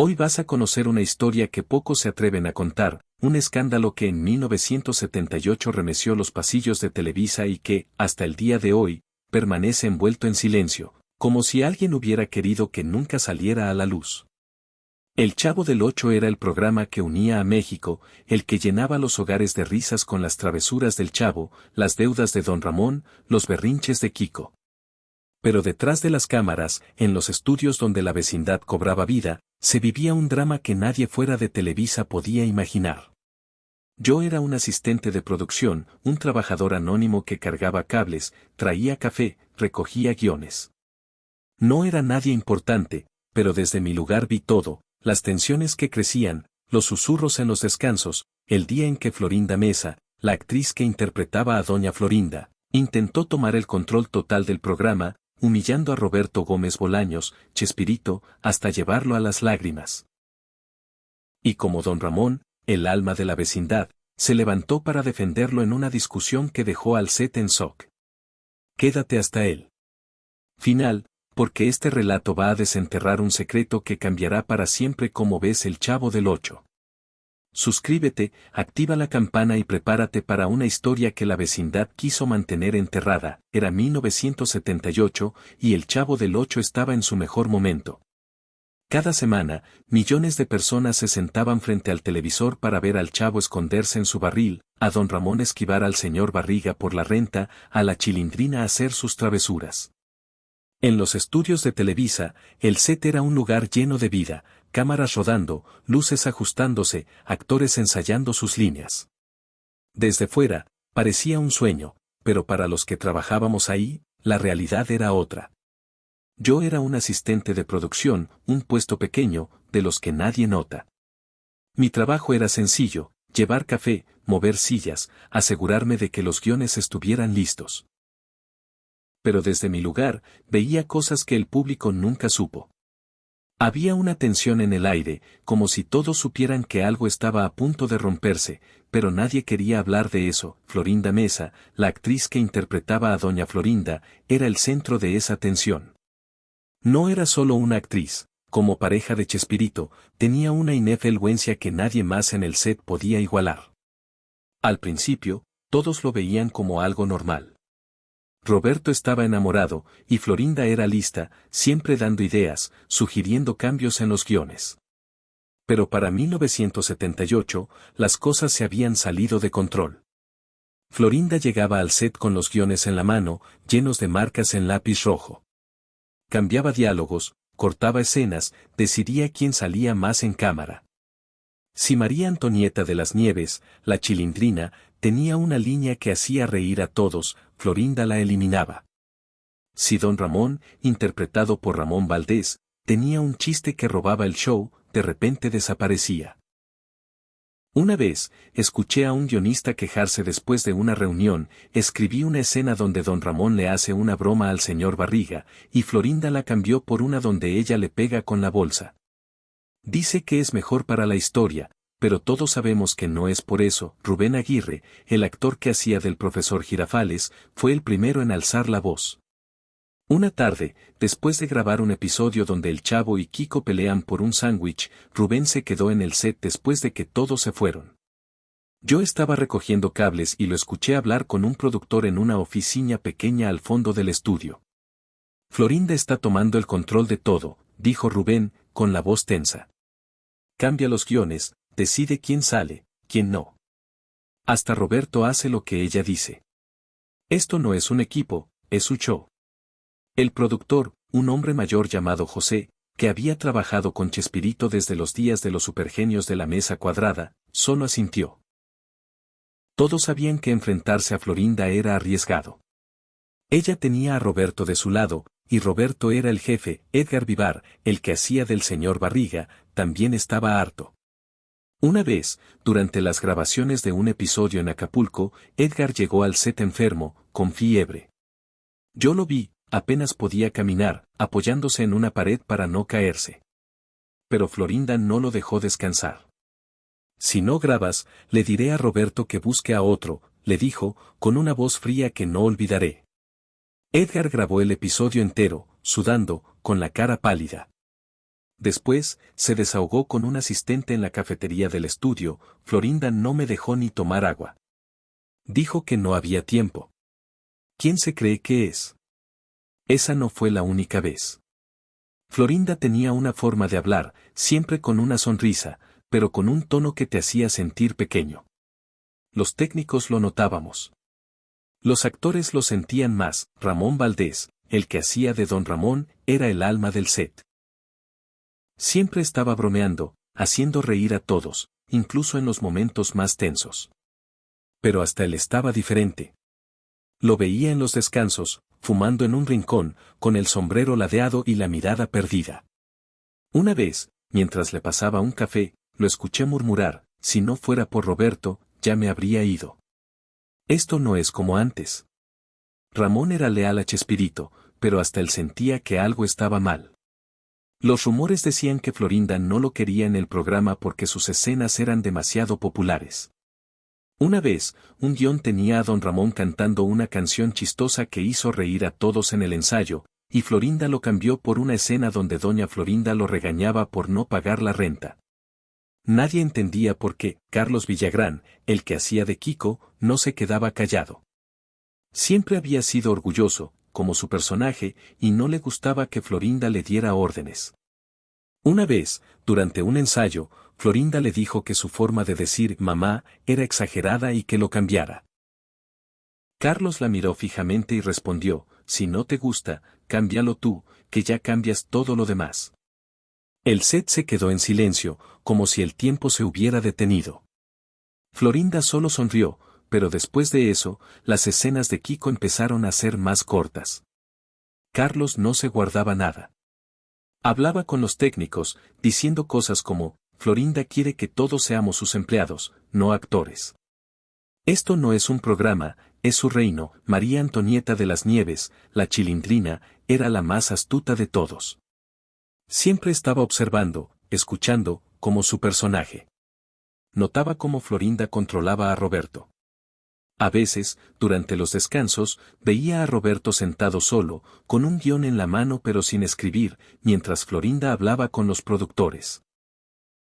Hoy vas a conocer una historia que pocos se atreven a contar, un escándalo que en 1978 remeció los pasillos de Televisa y que, hasta el día de hoy, permanece envuelto en silencio, como si alguien hubiera querido que nunca saliera a la luz. El Chavo del Ocho era el programa que unía a México, el que llenaba los hogares de risas con las travesuras del Chavo, las deudas de Don Ramón, los berrinches de Kiko. Pero detrás de las cámaras, en los estudios donde la vecindad cobraba vida, se vivía un drama que nadie fuera de Televisa podía imaginar. Yo era un asistente de producción, un trabajador anónimo que cargaba cables, traía café, recogía guiones. No era nadie importante, pero desde mi lugar vi todo, las tensiones que crecían, los susurros en los descansos, el día en que Florinda Mesa, la actriz que interpretaba a Doña Florinda, intentó tomar el control total del programa, humillando a Roberto Gómez Bolaños, Chespirito, hasta llevarlo a las lágrimas. Y como Don Ramón, el alma de la vecindad, se levantó para defenderlo en una discusión que dejó al set en shock. Quédate hasta el final, porque este relato va a desenterrar un secreto que cambiará para siempre cómo ves el Chavo del Ocho. Suscríbete, activa la campana y prepárate para una historia que la vecindad quiso mantener enterrada. Era 1978 y el Chavo del Ocho estaba en su mejor momento. Cada semana, millones de personas se sentaban frente al televisor para ver al Chavo esconderse en su barril, a Don Ramón esquivar al señor Barriga por la renta, a la Chilindrina hacer sus travesuras. En los estudios de Televisa, el set era un lugar lleno de vida, cámaras rodando, luces ajustándose, actores ensayando sus líneas. Desde fuera, parecía un sueño, pero para los que trabajábamos ahí, la realidad era otra. Yo era un asistente de producción, un puesto pequeño, de los que nadie nota. Mi trabajo era sencillo, llevar café, mover sillas, asegurarme de que los guiones estuvieran listos. Pero desde mi lugar, veía cosas que el público nunca supo. Había una tensión en el aire, como si todos supieran que algo estaba a punto de romperse, pero nadie quería hablar de eso. Florinda Mesa, la actriz que interpretaba a Doña Florinda, era el centro de esa tensión. No era solo una actriz, como pareja de Chespirito, tenía una influencia que nadie más en el set podía igualar. Al principio, todos lo veían como algo normal. Roberto estaba enamorado, y Florinda era lista, siempre dando ideas, sugiriendo cambios en los guiones. Pero para 1978, las cosas se habían salido de control. Florinda llegaba al set con los guiones en la mano, llenos de marcas en lápiz rojo. Cambiaba diálogos, cortaba escenas, decidía quién salía más en cámara. Si María Antonieta de las Nieves, la Chilindrina, tenía una línea que hacía reír a todos, Florinda la eliminaba. Si Don Ramón, interpretado por Ramón Valdés, tenía un chiste que robaba el show, de repente desaparecía. Una vez, escuché a un guionista quejarse después de una reunión, escribí una escena donde Don Ramón le hace una broma al señor Barriga, y Florinda la cambió por una donde ella le pega con la bolsa. Dice que es mejor para la historia, pero todos sabemos que no es por eso. Rubén Aguirre, el actor que hacía del profesor Girafales, fue el primero en alzar la voz. Una tarde, después de grabar un episodio donde el Chavo y Kiko pelean por un sándwich, Rubén se quedó en el set después de que todos se fueron. Yo estaba recogiendo cables y lo escuché hablar con un productor en una oficina pequeña al fondo del estudio. Florinda está tomando el control de todo, dijo Rubén, con la voz tensa. Cambia los guiones, decide quién sale, quién no. Hasta Roberto hace lo que ella dice. Esto no es un equipo, es su show. El productor, un hombre mayor llamado José, que había trabajado con Chespirito desde los días de los supergenios de la mesa cuadrada, solo asintió. Todos sabían que enfrentarse a Florinda era arriesgado. Ella tenía a Roberto de su lado, y Roberto era el jefe. Edgar Vivar, el que hacía del señor Barriga, también estaba harto. Una vez, durante las grabaciones de un episodio en Acapulco, Edgar llegó al set enfermo, con fiebre. Yo lo vi, apenas podía caminar, apoyándose en una pared para no caerse. Pero Florinda no lo dejó descansar. Si no grabas, le diré a Roberto que busque a otro, le dijo, con una voz fría que no olvidaré. Edgar grabó el episodio entero, sudando, con la cara pálida. Después, se desahogó con un asistente en la cafetería del estudio. Florinda no me dejó ni tomar agua. Dijo que no había tiempo. ¿Quién se cree que es? Esa no fue la única vez. Florinda tenía una forma de hablar, siempre con una sonrisa, pero con un tono que te hacía sentir pequeño. Los técnicos lo notábamos. Los actores lo sentían más. Ramón Valdés, el que hacía de Don Ramón, era el alma del set. Siempre estaba bromeando, haciendo reír a todos, incluso en los momentos más tensos. Pero hasta él estaba diferente. Lo veía en los descansos, fumando en un rincón, con el sombrero ladeado y la mirada perdida. Una vez, mientras le pasaba un café, lo escuché murmurar: si no fuera por Roberto, ya me habría ido. Esto no es como antes. Ramón era leal a Chespirito, pero hasta él sentía que algo estaba mal. Los rumores decían que Florinda no lo quería en el programa porque sus escenas eran demasiado populares. Una vez, un guión tenía a Don Ramón cantando una canción chistosa que hizo reír a todos en el ensayo, y Florinda lo cambió por una escena donde Doña Florinda lo regañaba por no pagar la renta. Nadie entendía por qué Carlos Villagrán, el que hacía de Kiko, no se quedaba callado. Siempre había sido orgulloso, como su personaje, y no le gustaba que Florinda le diera órdenes. Una vez, durante un ensayo, Florinda le dijo que su forma de decir mamá era exagerada y que lo cambiara. Carlos la miró fijamente y respondió: si no te gusta, cámbialo tú, que ya cambias todo lo demás. El set se quedó en silencio, como si el tiempo se hubiera detenido. Florinda solo sonrió, pero después de eso, las escenas de Kiko empezaron a ser más cortas. Carlos no se guardaba nada. Hablaba con los técnicos, diciendo cosas como: Florinda quiere que todos seamos sus empleados, no actores. Esto no es un programa, es su reino. María Antonieta de las Nieves, la Chilindrina, era la más astuta de todos. Siempre estaba observando, escuchando, como su personaje. Notaba cómo Florinda controlaba a Roberto. A veces, durante los descansos, veía a Roberto sentado solo, con un guión en la mano pero sin escribir, mientras Florinda hablaba con los productores.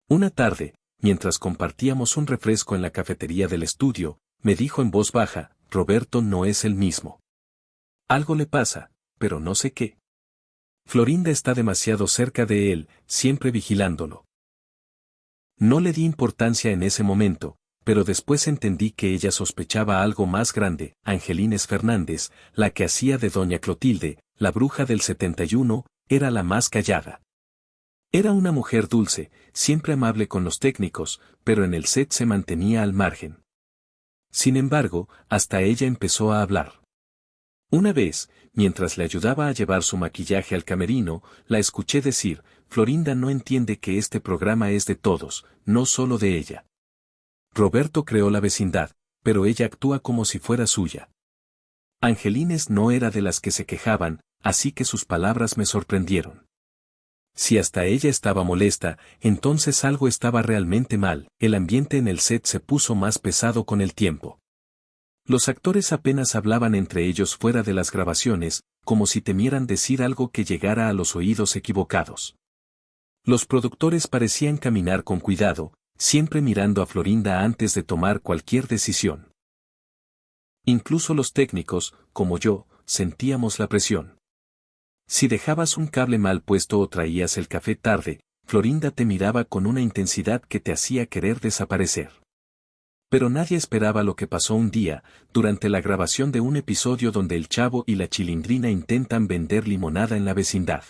Una tarde, mientras compartíamos un refresco en la cafetería del estudio, me dijo en voz baja: Roberto no es el mismo. Algo le pasa, pero no sé qué. Florinda está demasiado cerca de él, siempre vigilándolo. No le di importancia en ese momento, pero después entendí que ella sospechaba algo más grande. Angelines Fernández, la que hacía de Doña Clotilde, la bruja del 71, era la más callada. Era una mujer dulce, siempre amable con los técnicos, pero en el set se mantenía al margen. Sin embargo, hasta ella empezó a hablar. Una vez, mientras le ayudaba a llevar su maquillaje al camerino, la escuché decir: Florinda no entiende que este programa es de todos, no solo de ella. Roberto creó la vecindad, pero ella actúa como si fuera suya. Angelines no era de las que se quejaban, así que sus palabras me sorprendieron. Si hasta ella estaba molesta, entonces algo estaba realmente mal. El ambiente en el set se puso más pesado con el tiempo. Los actores apenas hablaban entre ellos fuera de las grabaciones, como si temieran decir algo que llegara a los oídos equivocados. Los productores parecían caminar con cuidado, siempre mirando a Florinda antes de tomar cualquier decisión. Incluso los técnicos, como yo, sentíamos la presión. Si dejabas un cable mal puesto o traías el café tarde, Florinda te miraba con una intensidad que te hacía querer desaparecer. Pero nadie esperaba lo que pasó un día, durante la grabación de un episodio donde el Chavo y la Chilindrina intentan vender limonada en la vecindad.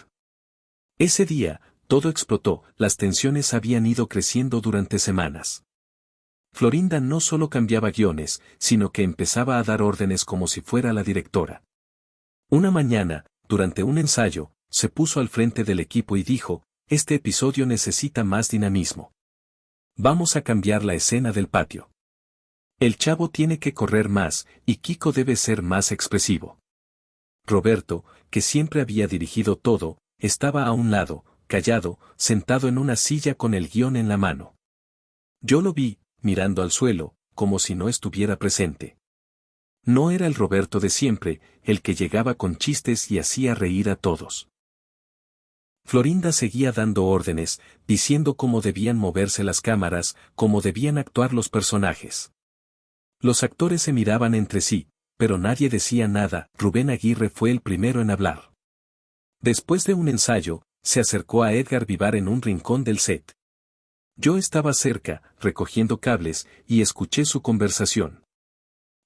Ese día, todo explotó. Las tensiones habían ido creciendo durante semanas. Florinda no solo cambiaba guiones, sino que empezaba a dar órdenes como si fuera la directora. Una mañana, durante un ensayo, se puso al frente del equipo y dijo: este episodio necesita más dinamismo. Vamos a cambiar la escena del patio. El Chavo tiene que correr más, y Kiko debe ser más expresivo. Roberto, que siempre había dirigido todo, estaba a un lado, callado, sentado en una silla con el guión en la mano. Yo lo vi, mirando al suelo, como si no estuviera presente. No era el Roberto de siempre, el que llegaba con chistes y hacía reír a todos. Florinda seguía dando órdenes, diciendo cómo debían moverse las cámaras, cómo debían actuar los personajes. Los actores se miraban entre sí, pero nadie decía nada. Rubén Aguirre fue el primero en hablar. Después de un ensayo, se acercó a Edgar Vivar en un rincón del set. Yo estaba cerca, recogiendo cables, y escuché su conversación.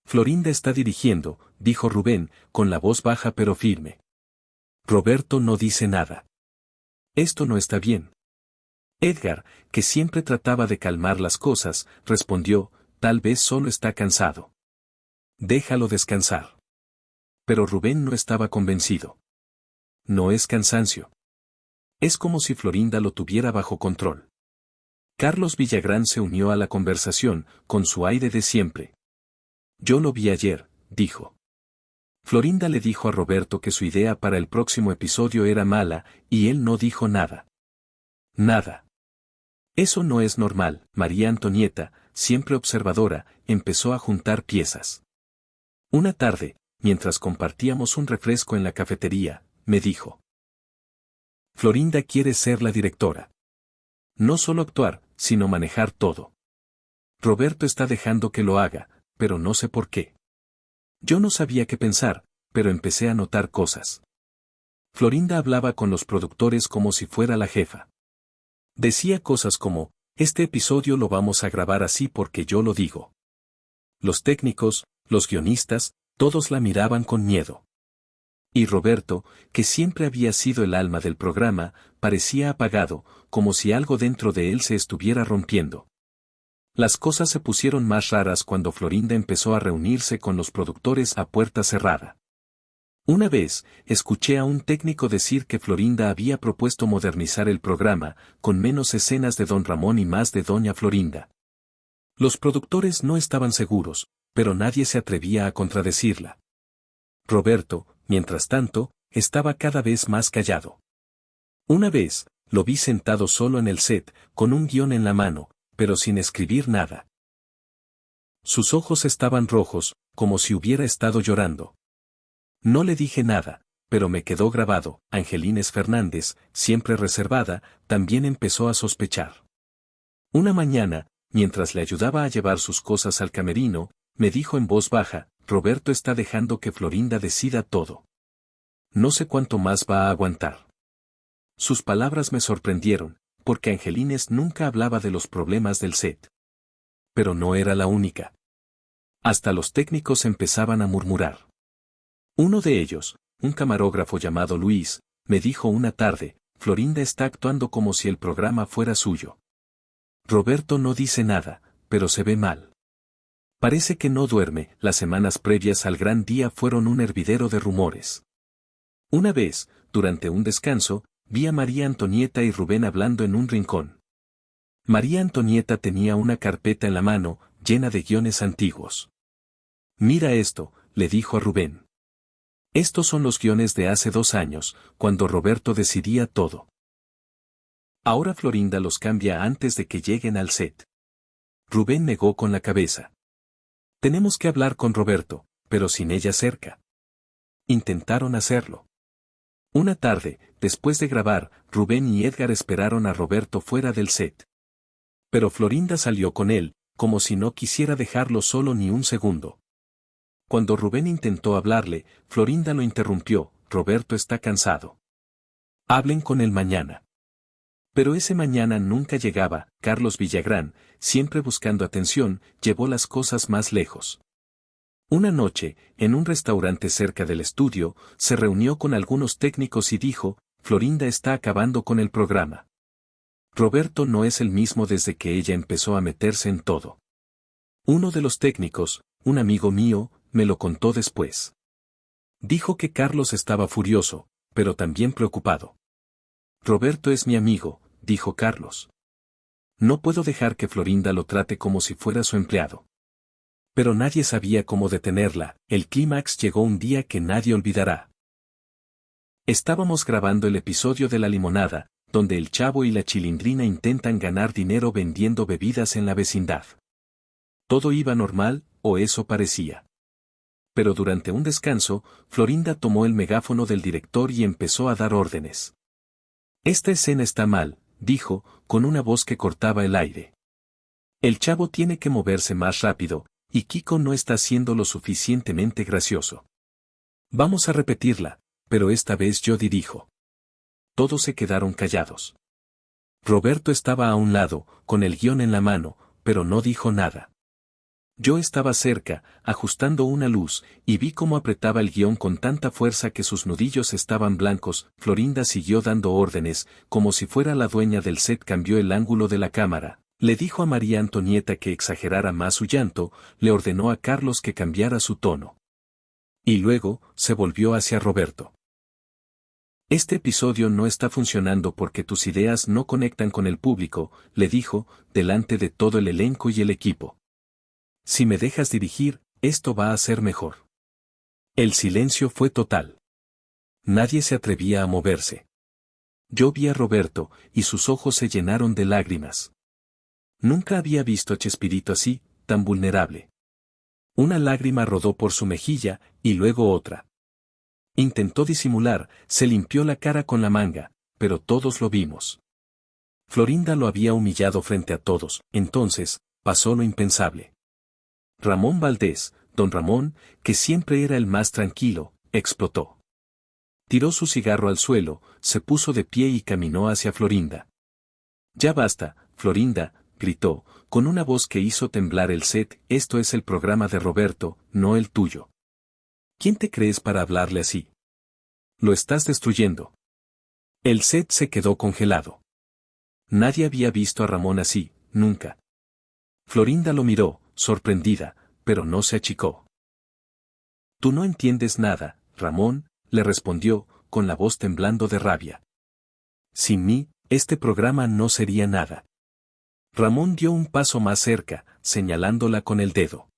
Florinda está dirigiendo, dijo Rubén, con la voz baja pero firme. Roberto no dice nada. Esto no está bien. Edgar, que siempre trataba de calmar las cosas, respondió, tal vez solo está cansado. Déjalo descansar. Pero Rubén no estaba convencido. No es cansancio. Es como si Florinda lo tuviera bajo control. Carlos Villagrán se unió a la conversación, con su aire de siempre. Yo lo vi ayer, dijo. Florinda le dijo a Roberto que su idea para el próximo episodio era mala, y él no dijo nada. Nada. Eso no es normal. María Antonieta, siempre observadora, empezó a juntar piezas. Una tarde, mientras compartíamos un refresco en la cafetería, me dijo. Florinda quiere ser la directora. No solo actuar, sino manejar todo. Roberto está dejando que lo haga, pero no sé por qué. Yo no sabía qué pensar, pero empecé a notar cosas. Florinda hablaba con los productores como si fuera la jefa. Decía cosas como, este episodio lo vamos a grabar así porque yo lo digo. Los técnicos, los guionistas, todos la miraban con miedo. Y Roberto, que siempre había sido el alma del programa, parecía apagado, como si algo dentro de él se estuviera rompiendo. Las cosas se pusieron más raras cuando Florinda empezó a reunirse con los productores a puerta cerrada. Una vez, escuché a un técnico decir que Florinda había propuesto modernizar el programa, con menos escenas de Don Ramón y más de Doña Florinda. Los productores no estaban seguros, pero nadie se atrevía a contradecirla. Roberto, mientras tanto, estaba cada vez más callado. Una vez, lo vi sentado solo en el set, con un guión en la mano, pero sin escribir nada. Sus ojos estaban rojos, como si hubiera estado llorando. No le dije nada, pero me quedó grabado. Angelines Fernández, siempre reservada, también empezó a sospechar. Una mañana, mientras le ayudaba a llevar sus cosas al camerino, me dijo en voz baja, Roberto está dejando que Florinda decida todo. No sé cuánto más va a aguantar. Sus palabras me sorprendieron, porque Angelines nunca hablaba de los problemas del set. Pero no era la única. Hasta los técnicos empezaban a murmurar. Uno de ellos, un camarógrafo llamado Luis, me dijo una tarde, Florinda está actuando como si el programa fuera suyo. Roberto no dice nada, pero se ve mal. Parece que no duerme. Las semanas previas al gran día fueron un hervidero de rumores. Una vez, durante un descanso, vi a María Antonieta y Rubén hablando en un rincón. María Antonieta tenía una carpeta en la mano, llena de guiones antiguos. Mira esto, le dijo a Rubén. Estos son los guiones de hace 2 años, cuando Roberto decidía todo. Ahora Florinda los cambia antes de que lleguen al set. Rubén negó con la cabeza. Tenemos que hablar con Roberto, pero sin ella cerca. Intentaron hacerlo. Una tarde, después de grabar, Rubén y Edgar esperaron a Roberto fuera del set. Pero Florinda salió con él, como si no quisiera dejarlo solo ni un segundo. Cuando Rubén intentó hablarle, Florinda lo interrumpió, Roberto está cansado. Hablen con él mañana. Pero ese mañana nunca llegaba. Carlos Villagrán, siempre buscando atención, llevó las cosas más lejos. Una noche, en un restaurante cerca del estudio, se reunió con algunos técnicos y dijo, Florinda está acabando con el programa. Roberto no es el mismo desde que ella empezó a meterse en todo. Uno de los técnicos, un amigo mío, me lo contó después. Dijo que Carlos estaba furioso, pero también preocupado. Roberto es mi amigo, dijo Carlos. No puedo dejar que Florinda lo trate como si fuera su empleado. Pero nadie sabía cómo detenerla. El clímax llegó un día que nadie olvidará. Estábamos grabando el episodio de La Limonada, donde el Chavo y la Chilindrina intentan ganar dinero vendiendo bebidas en la vecindad. Todo iba normal, o eso parecía. Pero durante un descanso, Florinda tomó el megáfono del director y empezó a dar órdenes. Esta escena está mal, dijo, con una voz que cortaba el aire. El chavo tiene que moverse más rápido, y Kiko no está siendo lo suficientemente gracioso. Vamos a repetirla, pero esta vez yo dirijo. Todos se quedaron callados. Roberto estaba a un lado, con el guión en la mano, pero no dijo nada. Yo estaba cerca, ajustando una luz, y vi cómo apretaba el guión con tanta fuerza que sus nudillos estaban blancos. Florinda siguió dando órdenes, como si fuera la dueña del set. Cambió el ángulo de la cámara, le dijo a María Antonieta que exagerara más su llanto, le ordenó a Carlos que cambiara su tono. Y luego, se volvió hacia Roberto. Este episodio no está funcionando porque tus ideas no conectan con el público, le dijo, delante de todo el elenco y el equipo. Si me dejas dirigir, esto va a ser mejor. El silencio fue total. Nadie se atrevía a moverse. Yo vi a Roberto, y sus ojos se llenaron de lágrimas. Nunca había visto a Chespirito así, tan vulnerable. Una lágrima rodó por su mejilla, y luego otra. Intentó disimular, se limpió la cara con la manga, pero todos lo vimos. Florinda lo había humillado frente a todos, entonces, pasó lo impensable. Ramón Valdés, don Ramón, que siempre era el más tranquilo, explotó. Tiró su cigarro al suelo, se puso de pie y caminó hacia Florinda. Ya basta, Florinda, gritó, con una voz que hizo temblar el set. Esto es el programa de Roberto, no el tuyo. ¿Quién te crees para hablarle así? Lo estás destruyendo. El set se quedó congelado. Nadie había visto a Ramón así, nunca. Florinda lo miró, sorprendida, pero no se achicó. Tú no entiendes nada, Ramón, le respondió, con la voz temblando de rabia. Sin mí, este programa no sería nada. Ramón dio un paso más cerca, señalándola con el dedo.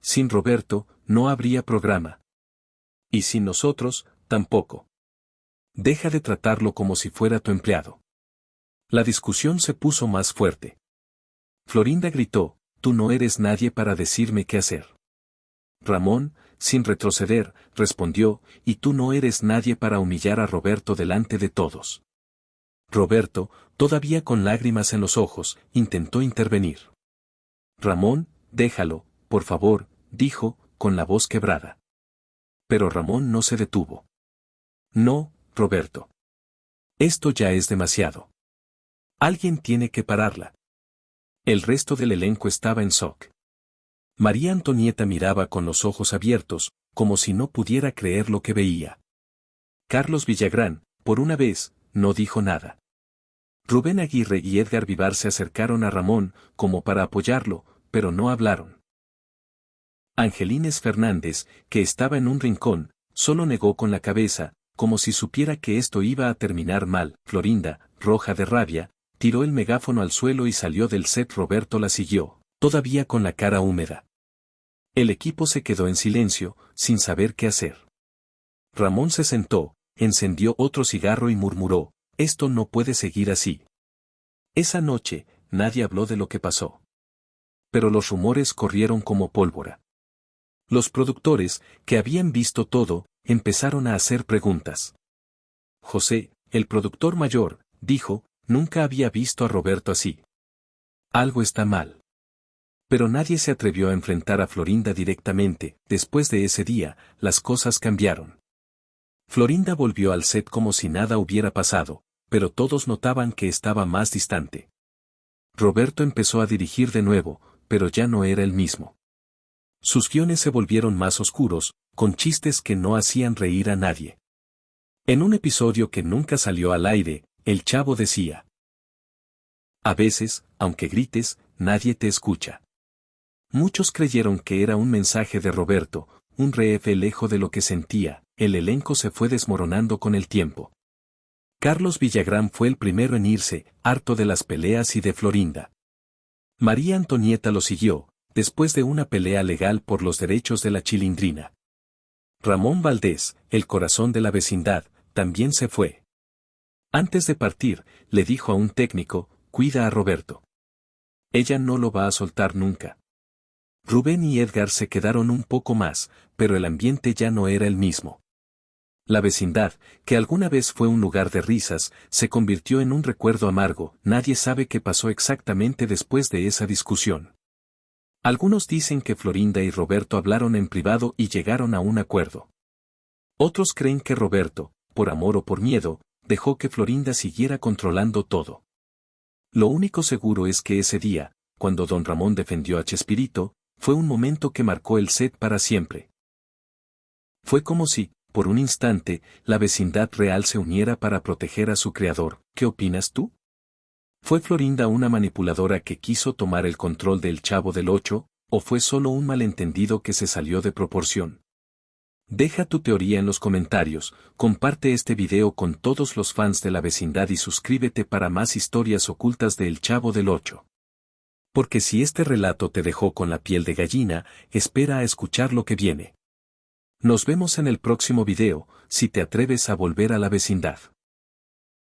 Sin Roberto, no habría programa. Y sin nosotros, tampoco. Deja de tratarlo como si fuera tu empleado. La discusión se puso más fuerte. Florinda gritó, tú no eres nadie para decirme qué hacer. Ramón, sin retroceder, respondió, y tú no eres nadie para humillar a Roberto delante de todos. Roberto, todavía con lágrimas en los ojos, intentó intervenir. Ramón, déjalo, por favor, dijo, con la voz quebrada. Pero Ramón no se detuvo. No, Roberto. Esto ya es demasiado. Alguien tiene que pararla. El resto del elenco estaba en shock. María Antonieta miraba con los ojos abiertos, como si no pudiera creer lo que veía. Carlos Villagrán, por una vez, no dijo nada. Rubén Aguirre y Edgar Vivar se acercaron a Ramón, como para apoyarlo, pero no hablaron. Angelines Fernández, que estaba en un rincón, solo negó con la cabeza, como si supiera que esto iba a terminar mal. Florinda, roja de rabia, tiró el megáfono al suelo y salió del set. Roberto la siguió, todavía con la cara húmeda. El equipo se quedó en silencio, sin saber qué hacer. Ramón se sentó, encendió otro cigarro y murmuró, esto no puede seguir así. Esa noche, nadie habló de lo que pasó. Pero los rumores corrieron como pólvora. Los productores, que habían visto todo, empezaron a hacer preguntas. José, el productor mayor, dijo, nunca había visto a Roberto así. Algo está mal. Pero nadie se atrevió a enfrentar a Florinda directamente. Después de ese día, las cosas cambiaron. Florinda volvió al set como si nada hubiera pasado, pero todos notaban que estaba más distante. Roberto empezó a dirigir de nuevo, pero ya no era el mismo. Sus guiones se volvieron más oscuros, con chistes que no hacían reír a nadie. En un episodio que nunca salió al aire, el chavo decía: a veces, aunque grites, nadie te escucha. Muchos creyeron que era un mensaje de Roberto, un reflejo de lo que sentía. El elenco se fue desmoronando con el tiempo. Carlos Villagrán fue el primero en irse, harto de las peleas y de Florinda. María Antonieta lo siguió, después de una pelea legal por los derechos de la Chilindrina. Ramón Valdés, el corazón de la vecindad, también se fue. Antes de partir, le dijo a un técnico, cuida a Roberto. Ella no lo va a soltar nunca. Rubén y Edgar se quedaron un poco más, pero el ambiente ya no era el mismo. La vecindad, que alguna vez fue un lugar de risas, se convirtió en un recuerdo amargo. Nadie sabe qué pasó exactamente después de esa discusión. Algunos dicen que Florinda y Roberto hablaron en privado y llegaron a un acuerdo. Otros creen que Roberto, por amor o por miedo, dejó que Florinda siguiera controlando todo. Lo único seguro es que ese día, cuando don Ramón defendió a Chespirito, fue un momento que marcó el set para siempre. Fue como si, por un instante, la vecindad real se uniera para proteger a su creador. ¿Qué opinas tú? ¿Fue Florinda una manipuladora que quiso tomar el control del Chavo del Ocho, o fue solo un malentendido que se salió de proporción? Deja tu teoría en los comentarios, comparte este video con todos los fans de la vecindad y suscríbete para más historias ocultas de El Chavo del Ocho. Porque si este relato te dejó con la piel de gallina, espera a escuchar lo que viene. Nos vemos en el próximo video, si te atreves a volver a la vecindad.